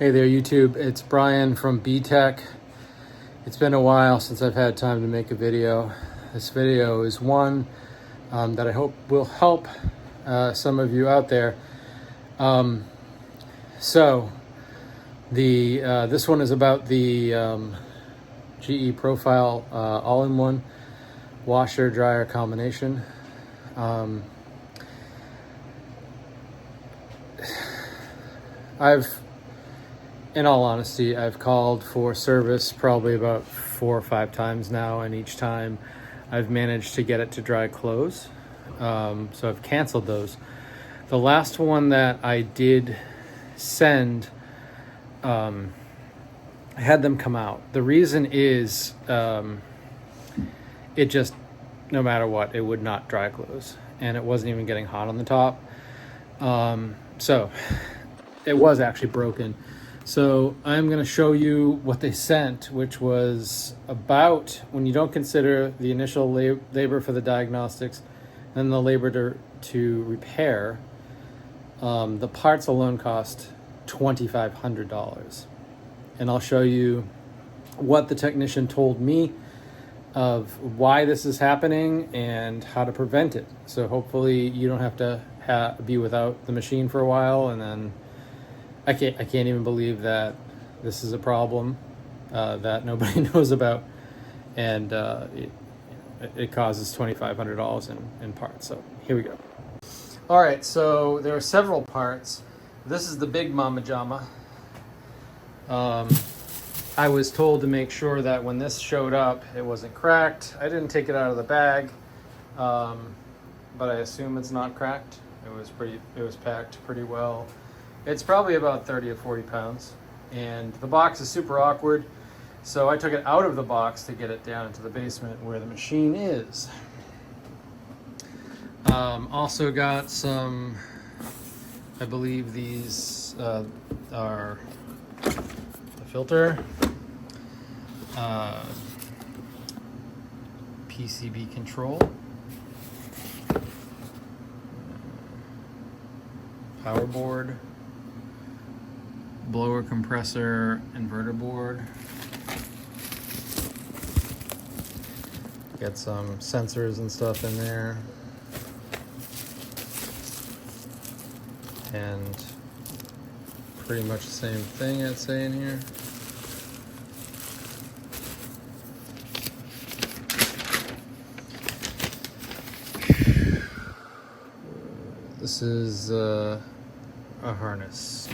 Hey there, YouTube. It's Brian from BTECH. It's been a while since I've had time to make a video. This video is one that I hope will help some of you out there. This one is about the GE Profile all-in-one washer dryer combination. In all honesty, I've called for service probably about 4 or 5 times now, and each time I've managed to get it to dry close. So I've canceled those. The last one that I did send, I had them come out. The reason is it just, no matter what, it would not dry close, and it wasn't even getting hot on the top. So it was actually broken. So I'm going to show you what they sent, which was about, when you don't consider the initial labor for the diagnostics and the labor to repair, the parts alone cost $2,500. And I'll show you what the technician told me of why this is happening and how to prevent it. So hopefully you don't have to be without the machine for a while, and then I can't even believe that this is a problem that nobody knows about, and it causes $2,500 in parts. So here we go. All right, so there are several parts. This is the big mama jama. I was told to make sure that when this showed up, it wasn't cracked. I didn't take it out of the bag, but I assume it's not cracked. It was packed pretty well. It's probably about 30 or 40 pounds, and the box is super awkward, so I took it out of the box to get it down into the basement where the machine is. Also got some, I believe these are the filter, PCB control, power board, blower compressor, inverter board. Get some sensors and stuff in there. And pretty much the same thing I'd say in here. This is a harness.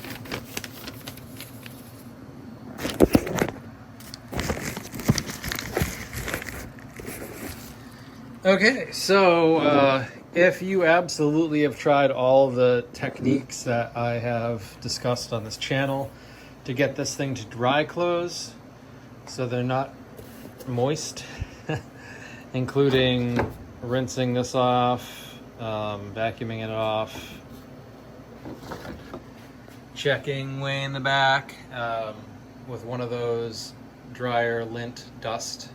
Okay, so if you absolutely have tried all the techniques that I have discussed on this channel to get this thing to dry close so they're not moist, including rinsing this off, vacuuming it off, checking way in the back with one of those dryer lint dust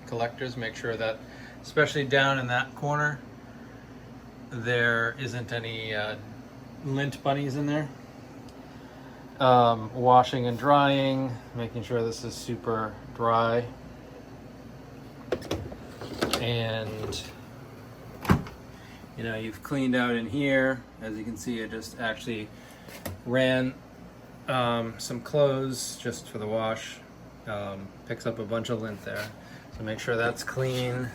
collectors, make sure that, especially down in that corner, there isn't any lint bunnies in there. Washing and drying, making sure this is super dry. And you've cleaned out in here. As you can see, I just actually ran some clothes just for the wash. Picks up a bunch of lint there, so make sure that's clean.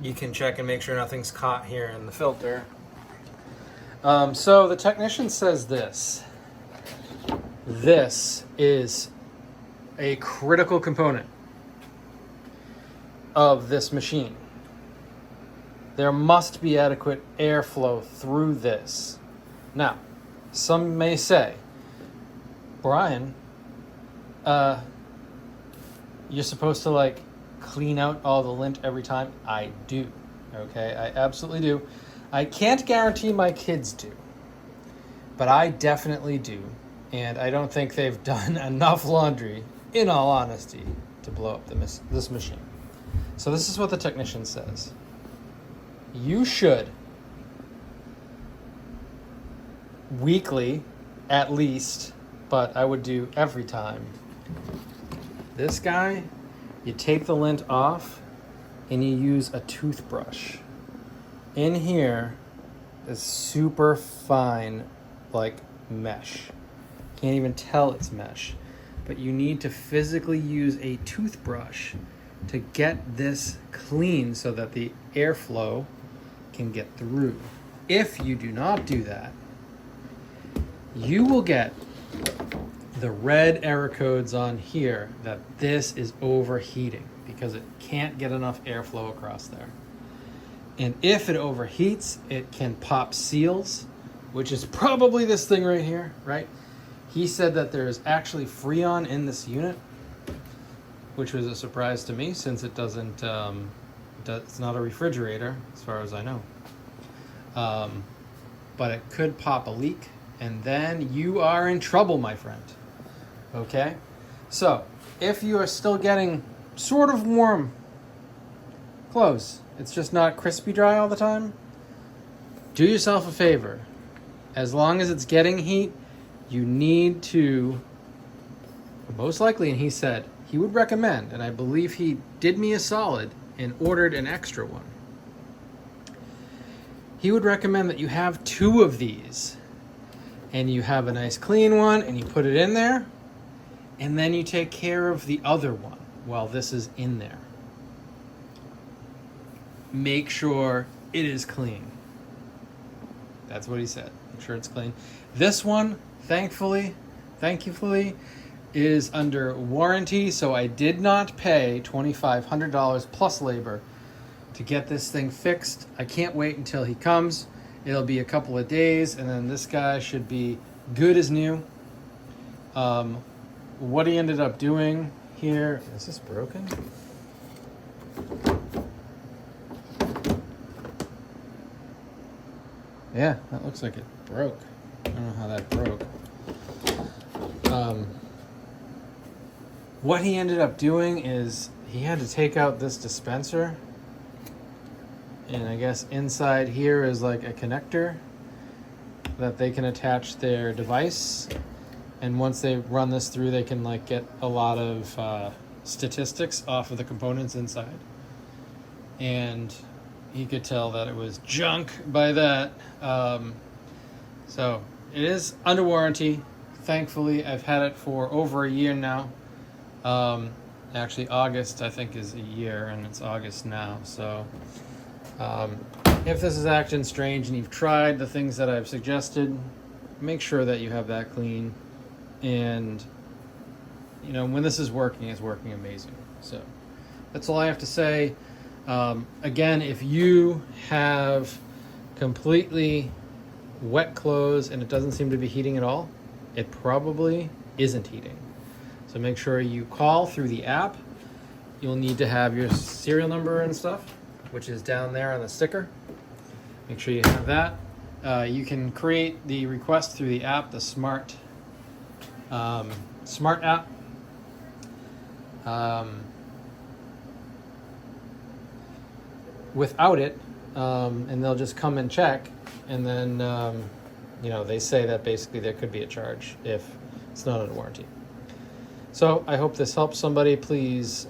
You can check and make sure nothing's caught here in the filter. So the technician says this is a critical component of this machine. There must be adequate airflow through this. Now, some may say, Brian, you're supposed to clean out all the lint every time. I do. Okay, I absolutely do. I can't guarantee my kids do, but I definitely do. And I don't think they've done enough laundry, in all honesty, to blow up this machine. So this is what the technician says. You should weekly, at least, but I would do every time. This guy, you take the lint off and you use a toothbrush. In here is super fine, like mesh. Can't even tell it's mesh. But you need to physically use a toothbrush to get this clean so that the airflow can get through. If you do not do that, you will get the red error codes on here that this is overheating because it can't get enough airflow across there. And if it overheats, it can pop seals, which is probably this thing right here, right? He said that there's actually Freon in this unit, which was a surprise to me since it doesn't, it's not a refrigerator as far as I know. But it could pop a leak and then you are in trouble, my friend. Okay? So, if you are still getting sort of warm clothes, it's just not crispy dry all the time, do yourself a favor. As long as it's getting heat, you need to, most likely, and he said he would recommend, and I believe he did me a solid and ordered an extra one. He would recommend that you have 2 of these and you have a nice clean one and you put it in there and then you take care of the other one while this is in there. Make sure it is clean. That's what he said. Make sure it's clean. This one, thankfully, is under warranty, so I did not pay $2,500 plus labor to get this thing fixed. I can't wait until he comes. It'll be a couple of days, and then this guy should be good as new. What he ended up doing here, is this broken? Yeah, that looks like it broke. I don't know how that broke. What he ended up doing is he had to take out this dispenser, and I guess inside here is like a connector that they can attach their device, and once they run this through they can like get a lot of statistics off of the components inside. And he could tell that it was junk by that. So it is under warranty. Thankfully, I've had it for over a year now. Actually, August, I think, is a year, and it's August now. So if this is acting strange and you've tried the things that I've suggested, make sure that you have that clean. And, you know, when this is working, it's working amazing. So that's all I have to say. Again, if you have completely wet clothes and it doesn't seem to be heating at all, it probably isn't heating. So make sure you call through the app. You'll need to have your serial number and stuff, which is down there on the sticker. Make sure you have that. You can create the request through the app, the Smart app. Without it, and they'll just come and check, and then you know, they say that basically there could be a charge if it's not under warranty. So I hope this helps somebody. Please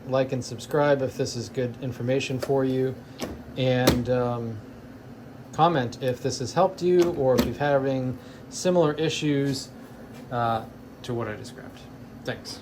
like and subscribe if this is good information for you, and comment if this has helped you or if you're having similar issues to what I described. Thanks.